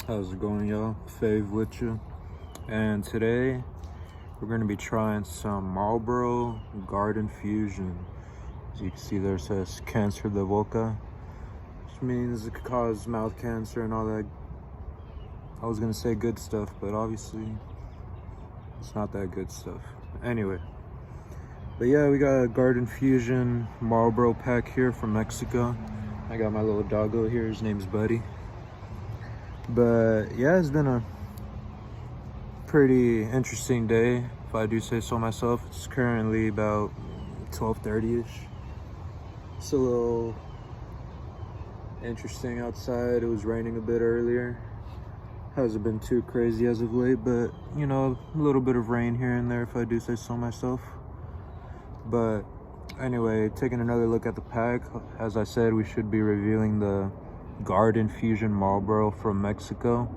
How's it going, y'all? Fave with you. And today we're gonna be trying some Marlboro Garden Fusion. As you can see there, it says cancer de boca, which means it could cause mouth cancer and all that. I was gonna say good stuff, but obviously it's not that good stuff. Anyway, but yeah, we got a Garden Fusion Marlboro pack here from Mexico. I got my little doggo here, his name's Buddy. But yeah, it's been a pretty interesting day, if I do say so myself. It's currently about 12:30ish. It's a little interesting outside. It was raining a bit earlier. Hasn't been too crazy as of late, but you know, a little bit of rain here and there, if I do say so myself. But anyway, taking another look at the pack, as I said, we should be reviewing the Garden Fusion Marlboro from Mexico,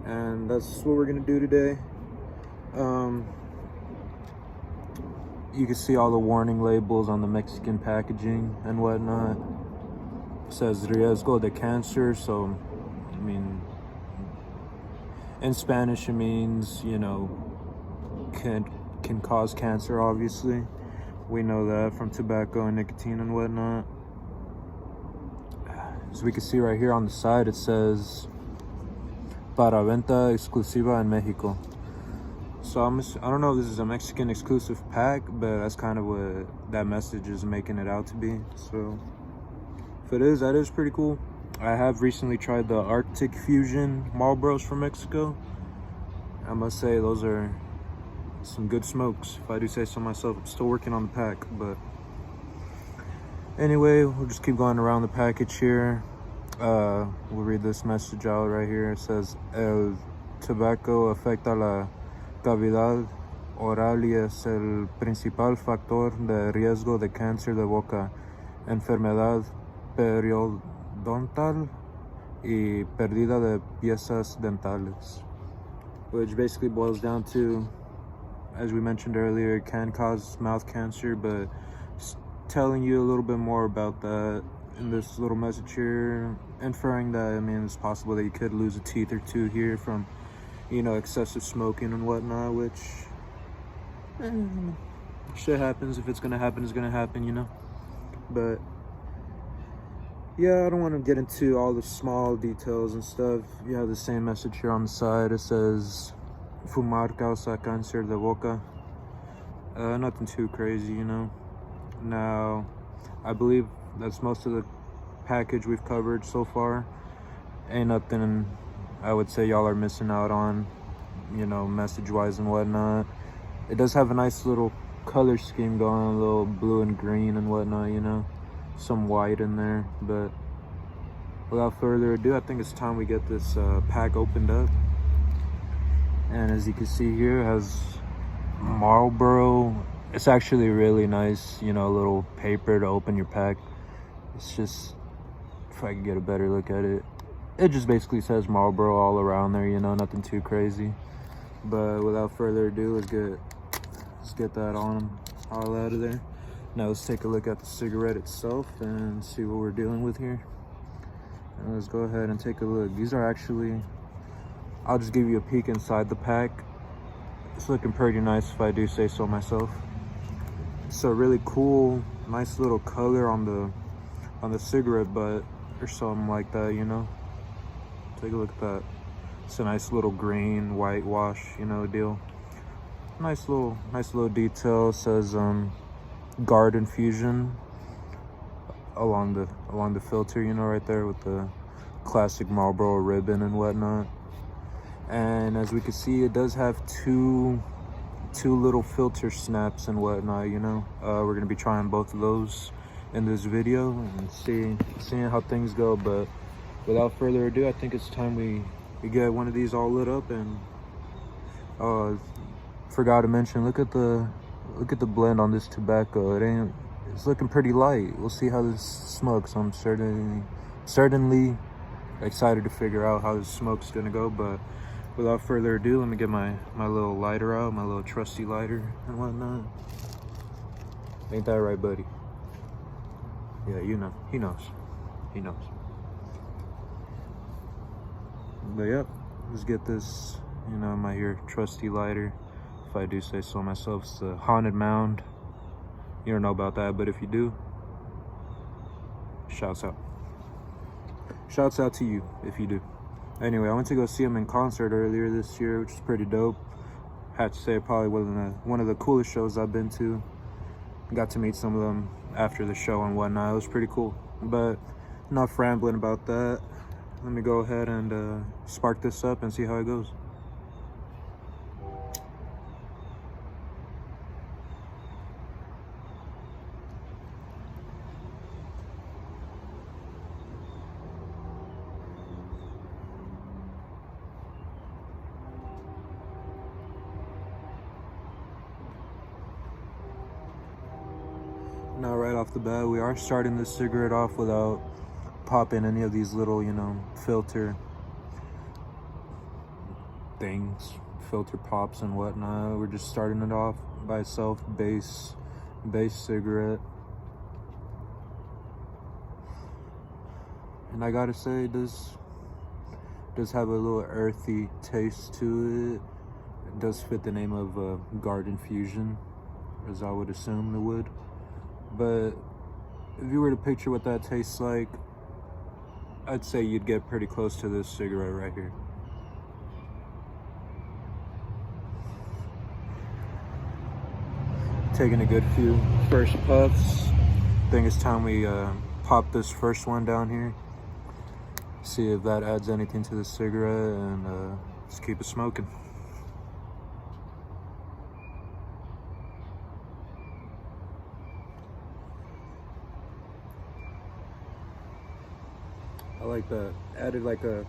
and that's what we're gonna do today. You can see all the warning labels on the Mexican packaging and whatnot. It says riesgo de cancer, so I mean, in Spanish it means, you know, can cause cancer. Obviously, we know that from tobacco and nicotine and whatnot. As we can see right here on the side, it says para venta exclusiva en Mexico. So I don't know if this is a Mexican exclusive pack, but that's kind of what that message is making it out to be. So if it is, that is pretty cool. I have recently tried the Arctic Fusion Marlboros from Mexico. I must say those are some good smokes, if I do say so myself. I'm still working on the pack, but anyway, we'll just keep going around the package here. We'll read this message out right here. It says, el tobacco afecta la cavidad oral y es el principal factor de riesgo de cáncer de boca, enfermedad periodontal y pérdida de piezas dentales. Which basically boils down to, as we mentioned earlier, it can cause mouth cancer, but telling you a little bit more about that in this little message here, inferring that, I mean, it's possible that you could lose a teeth or two here from, you know, excessive smoking and whatnot, which shit happens. If it's gonna happen, it's gonna happen, you know. But yeah, I don't want to get into all the small details and stuff. You have the same message here on the side. It says fumar causa cáncer de boca. Nothing too crazy, you know. Now, I believe that's most of the package we've covered so far. Ain't nothing I would say y'all are missing out on, you know, message wise and whatnot. It does have a nice little color scheme going on, a little blue and green and whatnot, you know, some white in there. But without further ado, I think it's time we get this pack opened up. And as you can see here, it has Marlboro. It's actually really nice, you know, a little paper to open your pack. It's just, if I could get a better look at it, it just basically says Marlboro all around there, you know, nothing too crazy. But without further ado, let's get that on all out of there. Now let's take a look at the cigarette itself and see what we're dealing with here. And let's go ahead and take a look. These are actually, I'll just give you a peek inside the pack. It's looking pretty nice, if I do say so myself. It's a really cool, nice little color on the cigarette butt or something like that, you know. Take a look at that. It's a nice little green whitewash, you know, deal. Nice little detail. It says Garden Fusion along the filter, you know, right there with the classic Marlboro ribbon and whatnot. And as we can see, it does have two little filter snaps and whatnot, you know. We're gonna be trying both of those in this video and seeing how things go. But without further ado, I think it's time we get one of these all lit up. And forgot to mention, look at the blend on this tobacco. It's looking pretty light. We'll see how this smokes. I'm certainly excited to figure out how this smoke's gonna go. But without further ado, let me get my little lighter out, my little trusty lighter and whatnot. Ain't that right, buddy? Yeah, you know, he knows. But yep, let's get this, you know, my here trusty lighter, if I do say so myself. It's the Haunted Mound. You don't know about that, but if you do, shouts out. Shouts out to you if you do. Anyway, I went to go see him in concert earlier this year, which is pretty dope. Had to say, probably one of the coolest shows I've been to. Got to meet some of them after the show and whatnot. It was pretty cool. But enough rambling about that. Let me go ahead and spark this up and see how it goes. Now, right off the bat, we are starting this cigarette off without popping any of these little, you know, filter things, filter pops and whatnot. We're just starting it off by itself, base cigarette. And I gotta say, it does have a little earthy taste to it. It does fit the name of Garden Fusion, as I would assume it would. But if you were to picture what that tastes like, I'd say you'd get pretty close to this cigarette right here. Taking a good few first puffs. I think it's time we pop this first one down here. See if that adds anything to the cigarette, and just keep it smoking. I like that. Added like a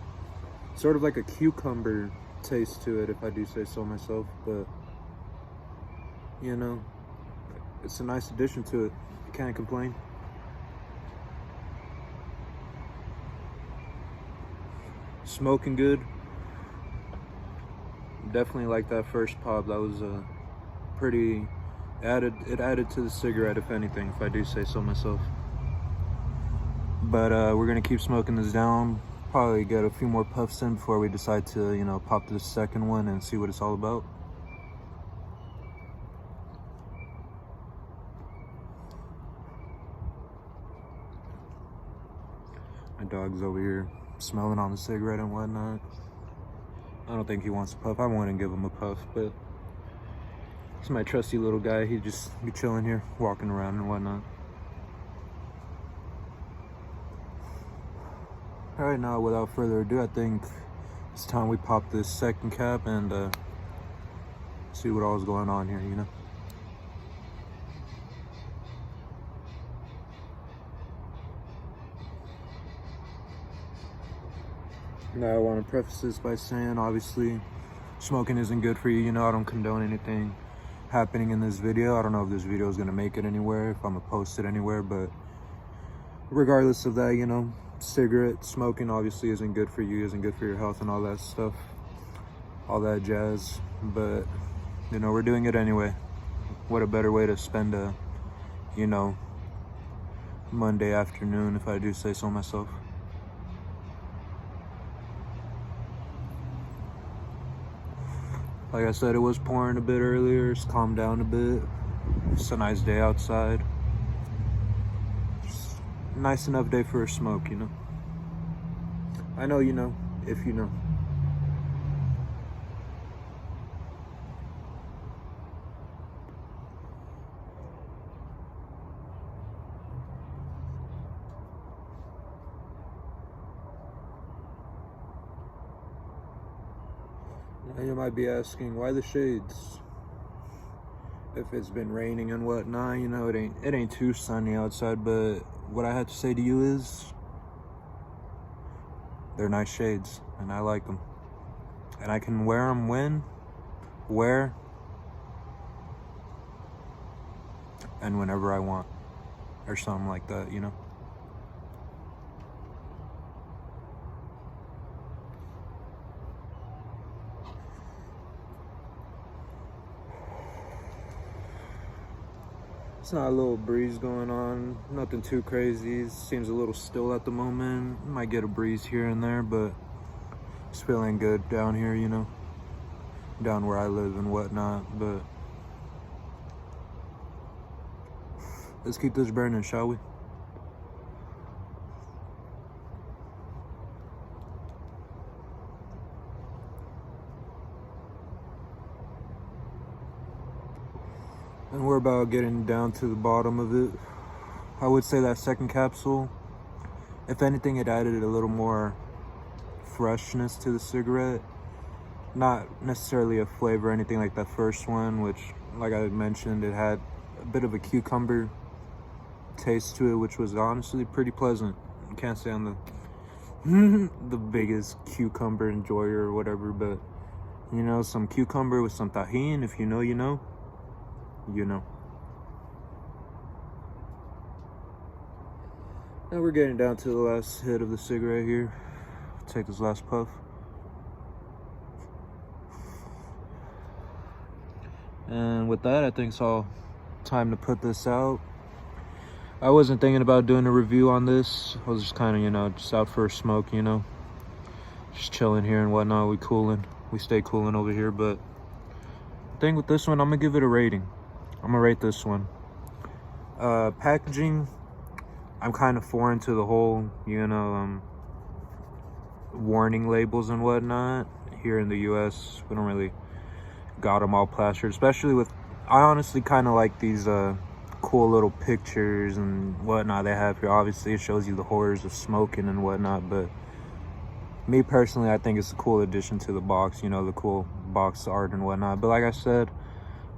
sort of like a cucumber taste to it, if I do say so myself. But you know, it's a nice addition to it. I can't complain. Smoking good. Definitely like that first pop. That was pretty it added to the cigarette, if anything, if I do say so myself. But we're gonna keep smoking this down. Probably get a few more puffs in before we decide to, you know, pop this second one and see what it's all about. My dog's over here smelling on the cigarette and whatnot. I don't think he wants a puff. I wouldn't give him a puff, but he's my trusty little guy. He'd just be chilling here, walking around and whatnot. All right, now without further ado, I think it's time we pop this second cap and see what all's going on here, you know? Now, I want to preface this by saying, obviously, smoking isn't good for you. You know, I don't condone anything happening in this video. I don't know if this video is going to make it anywhere, if I'm going to post it anywhere, but regardless of that, you know, cigarette smoking obviously isn't good for you, isn't good for your health and all that stuff, all that jazz. But, you know, we're doing it anyway. What a better way to spend a, you know, Monday afternoon, if I do say so myself. Like I said, it was pouring a bit earlier. It's calmed down a bit. It's a nice day outside. Just a nice enough day for a smoke, you know. I know you know, if you know. Now you might be asking, why the shades? If it's been raining and whatnot, you know, it ain't too sunny outside, but what I have to say to you is, they're nice shades, and I like them. And I can wear them where, and whenever I want, or something like that, you know? It's not a little breeze going on, nothing too crazy. It seems a little still at the moment. Might get a breeze here and there, but It's feeling good down here, you know, down where I live and whatnot, but let's keep this burning, shall we? And we're about getting down to the bottom of it. I would say that second capsule, if anything, it added a little more freshness to the cigarette. Not necessarily a flavor or anything like that first one, which, like I mentioned, it had a bit of a cucumber taste to it, which was honestly pretty pleasant. I can't say I'm the biggest cucumber enjoyer or whatever, but you know, some cucumber with some tahini, if you know, you know. You know. And we're getting down to the last hit of the cigarette here. Take this last puff. And with that, I think it's all time to put this out. I wasn't thinking about doing a review on this. I was just kind of, you know, just out for a smoke, you know. Just chilling here and whatnot. We cooling. We stay cooling over here. But the thing with this one, I'm going to give it a rating. I'm gonna rate this one. Packaging, I'm kind of foreign to the whole, you know, warning labels and whatnot. Here in the US, we don't really got them all plastered, especially with, I honestly kind of like these cool little pictures and whatnot they have here. Obviously, it shows you the horrors of smoking and whatnot, but me personally, I think it's a cool addition to the box, you know, the cool box art and whatnot. But like I said,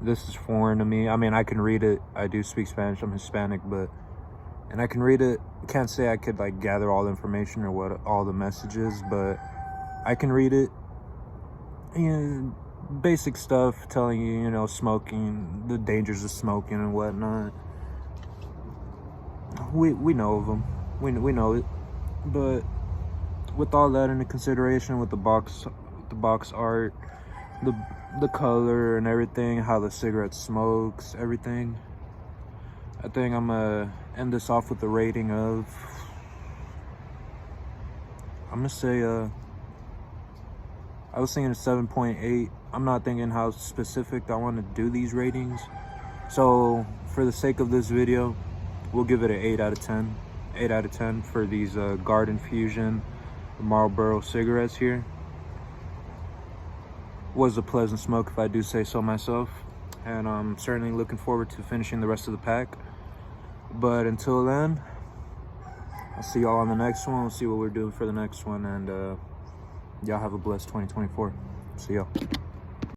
this is foreign to me. I mean, I can read it. I do speak Spanish. I'm Hispanic, and I can read it. Can't say I could like gather all the information or what all the messages, but I can read it. And basic stuff telling you, you know, smoking, the dangers of smoking and whatnot. We know of them. We know it. But with all that into consideration, with the box art, the color and everything, how the cigarette smokes, everything, I think I'm gonna end this off with a rating of, I'm gonna say I was thinking a 7.8. I'm not thinking how specific I want to do these ratings, so for the sake of this video, we'll give it an 8 out of 10. 8 out of 10 for these Garden Fusion Marlboro cigarettes here. Was a pleasant smoke, if I do say so myself, and I'm certainly looking forward to finishing the rest of the pack. But until then, I'll see y'all on the next one. We'll see what we're doing for the next one, and y'all have a blessed 2024. See y'all.